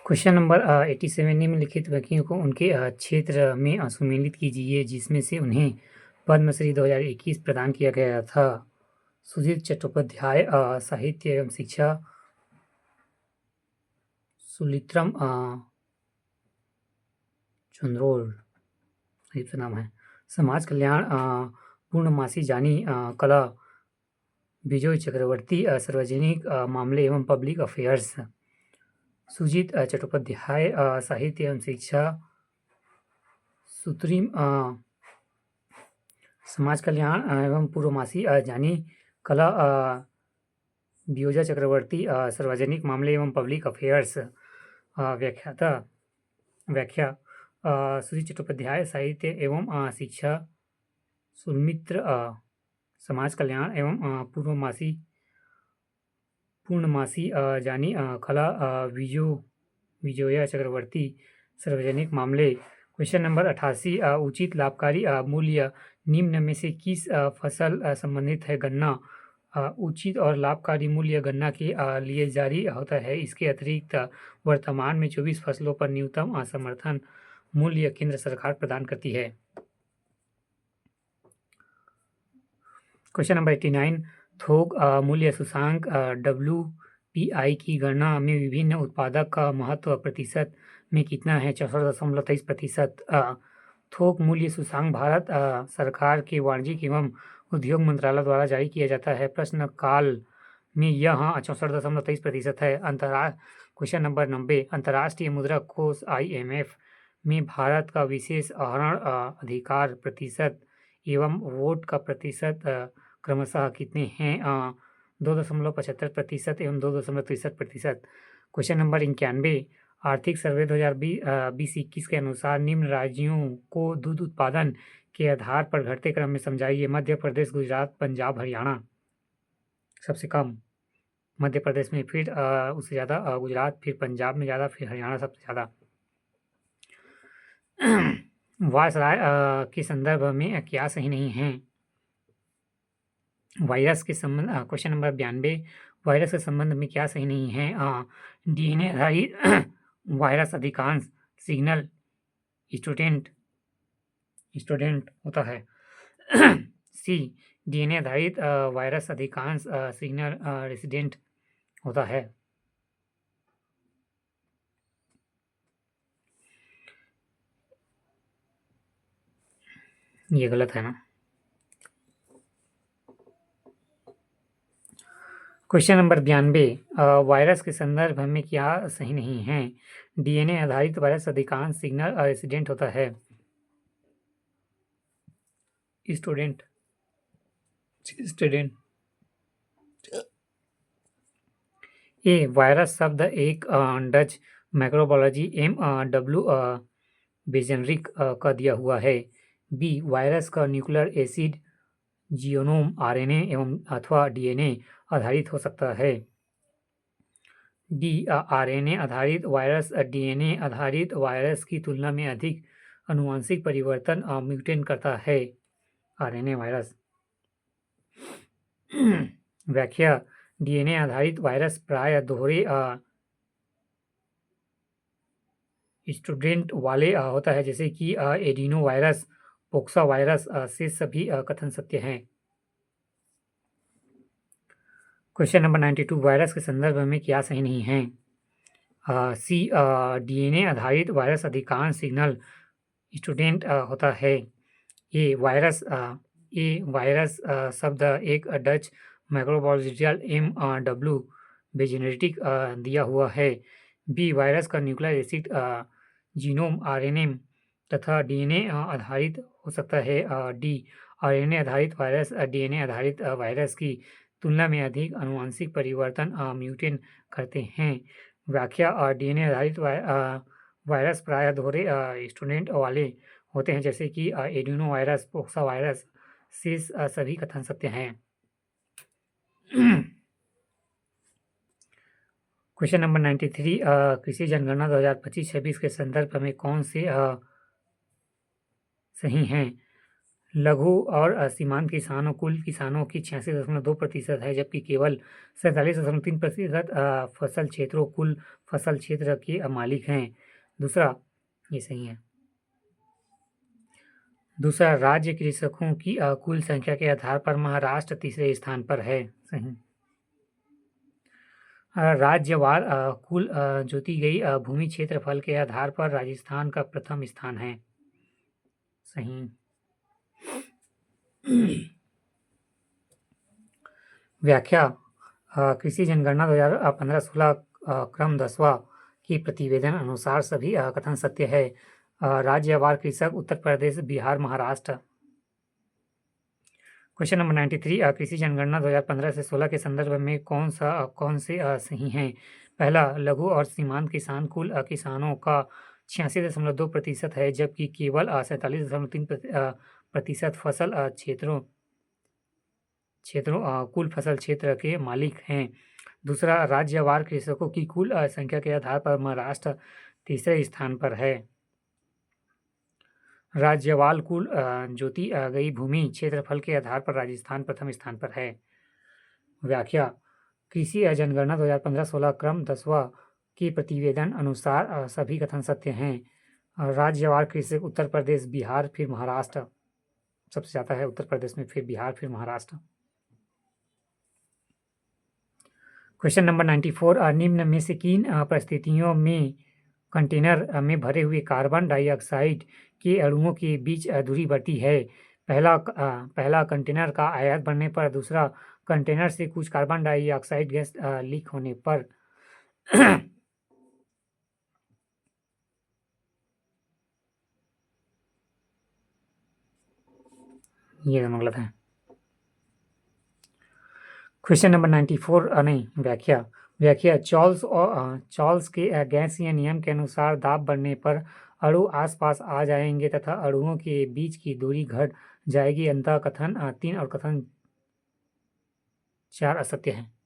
Question number 87 निम्नलिखित व्यक्तियों को उनके क्षेत्र में सम्मिलित कीजिए जिसमें से उन्हें पद्मश्री 2021 प्रदान किया गया था। सुधीर चट्टोपाध्याय साहित्य एवं शिक्षा। सुलित्रम चंद्रोल अजीब सा नाम है। समाज कल्याण पूर्णमासी जानी कला। विजय चक्रवर्ती सार्वजनिक मामले एवं पब्लिक अफेयर्स। सुजीत चट्टोपाध्याय साहित्य एवं शिक्षा। सुत्रीम समाज कल्याण एवं पूर्वमासी जानी कला। वियोजा चक्रवर्ती सार्वजनिक मामले एवं पब्लिक अफेयर्स। व्याख्या सुजीत चट्टोपाध्याय साहित्य एवं शिक्षा। सुमित्र समाज कल्याण एवं पूर्णमासी जानी कला। विजोया चक्रवर्ती सार्वजनिक मामले। क्वेश्चन नंबर 88 उचित लाभकारी मूल्य निम्न में से किस फसल संबंधित है? गन्ना। उचित और लाभकारी मूल्य गन्ना के लिए जारी होता है। इसके अतिरिक्त वर्तमान में 24 फसलों पर न्यूनतम समर्थन मूल्य केंद्र सरकार प्रदान करती है। क्वेश्चन नंबर 89 थोक मूल्य सूचकांक WPI की गणना में विभिन्न उत्पादक का महत्व प्रतिशत में कितना है? 64.23%। थोक मूल्य सूचकांक भारत सरकार के वाणिज्य एवं उद्योग मंत्रालय द्वारा जारी किया जाता है। प्रश्न काल में यह 64.23% है। क्वेश्चन नंबर 90 अंतर्राष्ट्रीय मुद्रा कोष IMF में भारत का विशेष आहरण अधिकार प्रतिशत एवं वोट का प्रतिशत क्रमशः कितने हैं? 2.75% एवं 2.63%। क्वेश्चन नंबर 91 आर्थिक सर्वे 2020-21 के अनुसार निम्न राज्यों को दूध उत्पादन के आधार पर घटते क्रम में समझाइए। मध्य प्रदेश, गुजरात, पंजाब, हरियाणा। सबसे कम मध्य प्रदेश में, फिर उससे ज़्यादा गुजरात, फिर पंजाब में ज़्यादा, फिर हरियाणा सबसे ज़्यादा। वायसराय के संदर्भ में क्या सही नहीं है? वायरस के संबंध क्वेश्चन नंबर 92 वायरस के संबंध में क्या सही नहीं है? DNA आधारित वायरस अधिकांश सिग्नल स्टूडेंट होता है। सी DNA आधारित वायरस अधिकांश सिग्नल रेसिडेंट होता है। ये गलत है ना। क्वेश्चन नंबर 92 वायरस के संदर्भ में क्या सही नहीं है? DNA आधारित वायरस अधिकांश सिग्नल रेसिडेंट होता है। स्टूडेंट ए वायरस शब्द एक डच माइक्रोबायोलॉजी MW बेजेनरिक का दिया हुआ है। बी वायरस का न्यूक्लियर एसिड जीनोम RNA एवं अथवा DNA आधारित हो सकता है। डी RNA आधारित वायरस DNA आधारित वायरस की तुलना में अधिक आनुवंशिक परिवर्तन म्यूटेंट करता है। RNA virus. व्याख्या DNA आधारित वायरस प्राय दोहरे स्टूडेंट वाले होता है, जैसे कि एडिनो वायरस, पोक्सा वायरस से सभी कथन सत्य हैं। क्वेश्चन नंबर 92 वायरस के संदर्भ में क्या सही नहीं है? सी DNA आधारित वायरस अधिकांश सिग्नल स्टूडेंट होता है। ए वायरस शब्द एक डच माइक्रोबायोलॉजिकल MW बेजेनेटिक दिया हुआ है। बी वायरस का न्यूक्लियर एसिड जीनोम RNA तथा DNA आधारित हो सकता है। डी RNA आधारित वायरस DNA आधारित वायरस की तुलना में अधिक आनुवंशिक परिवर्तन म्यूटेंट करते हैं। व्याख्या DNA आधारित वायरस प्राय दोहरे स्टूडेंट वाले होते हैं, जैसे कि एडिनो वायरस, पोक्सा वायरस से सभी कथन सत्य हैं। क्वेश्चन नंबर 93 कृषि जनगणना 2025-26 के संदर्भ में कौन से सही हैं? लघु और सीमांत किसानों कुल किसानों की 86.2% है, जबकि केवल 47.3% फसल क्षेत्रों कुल फसल क्षेत्र के मालिक हैं। दूसरा, ये सही है। दूसरा, राज्य कृषकों की कुल संख्या के आधार पर महाराष्ट्र तीसरे स्थान पर है। सही। राज्यवार कुल जोती गई भूमि क्षेत्रफल के आधार पर राजस्थान का प्रथम स्थान है। सही। व्याख्या, कृषि जनगणना 2015-16 क्रम 10वां की प्रतिवेदन अनुसार सभी कथन सत्य है। राज्यवार कृषक उत्तर प्रदेश, बिहार, महाराष्ट्र। क्वेश्चन नंबर 93, कृषि जनगणना 2015 से 16 के संदर्भ में कौन से सही हैं? पहला, लघु और सीमांत किसान कुल किसानों का 86.2% है, जबकि केवल 47.3% फसल क्षेत्रों कुल फसल क्षेत्र के मालिक हैं। दूसरा, राज्यवार कृषकों की कुल संख्या के आधार पर महाराष्ट्र तीसरे स्थान पर है। राज्यवाल कुल जोती गई भूमि क्षेत्रफल के आधार पर राजस्थान प्रथम स्थान पर है। व्याख्या, कृषि जनगणना 2015-16 क्रम 10वां की प्रतिवेदन अनुसार सभी कथन सत्य हैं। राज्यवार कृषक उत्तर प्रदेश, बिहार, फिर महाराष्ट्र सबसे ज़्यादा है, उत्तर प्रदेश में, फिर बिहार, फिर महाराष्ट्र। क्वेश्चन नंबर 94, निम्न में से किन परिस्थितियों में कंटेनर में भरे हुए कार्बन डाइऑक्साइड के अणुओं के बीच दूरी बढ़ती है? पहला, कंटेनर का आयत बढ़ने पर। दूसरा, कंटेनर से कुछ कार्बन डाइऑक्साइड गैस लीक होने पर। ये दोनों गलत है। क्वेश्चन नंबर 94, नहीं, व्याख्या, चार्ल्स के गैसीय नियम के अनुसार दाब बढ़ने पर अणु आसपास आ जाएंगे तथा अणुओं के बीच की दूरी घट जाएगी। अंततः कथन 3 और कथन 4 असत्य है।